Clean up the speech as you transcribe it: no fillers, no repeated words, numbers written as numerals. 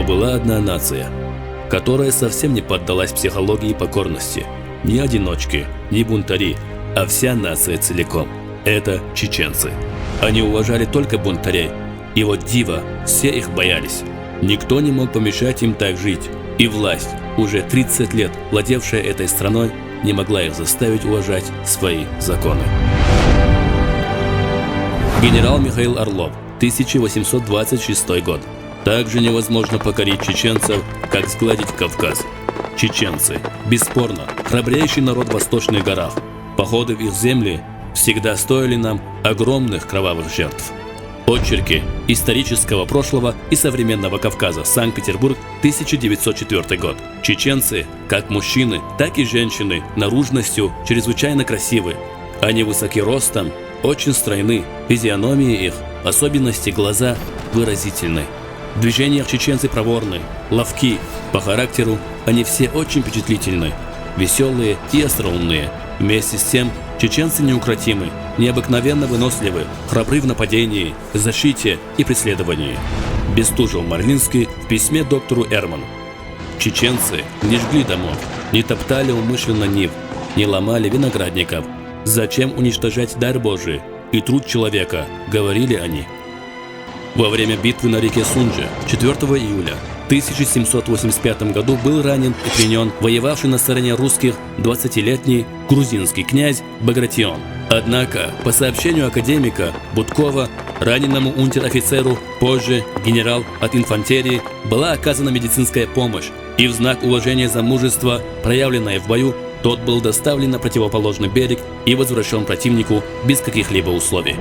Но была одна нация, которая совсем не поддалась психологии покорности. Ни одиночки, ни бунтари, а вся нация целиком. Это чеченцы. Они уважали только бунтарей. И вот диво, все их боялись. Никто не мог помешать им так жить. И власть, уже 30 лет владевшая этой страной, не могла их заставить уважать свои законы. Генерал Михаил Орлов, 1826 год. Также невозможно покорить чеченцев, как сгладить Кавказ. Чеченцы, бесспорно, храбрейший народ в Восточных горах. Походы в их земли всегда стоили нам огромных кровавых жертв. Очерки исторического прошлого и современного Кавказа. Санкт-Петербург, 1904 год. Чеченцы, как мужчины, так и женщины, наружностью чрезвычайно красивы. Они высоки ростом, очень стройны, физиономии их, особенности глаза, выразительны. В движениях чеченцы проворны, ловки, по характеру они все очень впечатлительны, веселые и остроумные. Вместе с тем, чеченцы неукротимы, необыкновенно выносливы, храбры в нападении, защите и преследовании. Бестужев-Марлинский в письме доктору Эрману. Чеченцы не жгли домов, не топтали умышленно нив, не ломали виноградников. Зачем уничтожать дар Божий и труд человека, говорили они. Во время битвы на реке Сунже 4 июля 1785 году был ранен и пленен воевавший на стороне русских 20-летний грузинский князь Багратион. Однако, по сообщению академика Будкова, раненому унтер-офицеру, позже генерал от инфантерии, была оказана медицинская помощь, и в знак уважения за мужество, проявленное в бою, тот был доставлен на противоположный берег и возвращен противнику без каких-либо условий.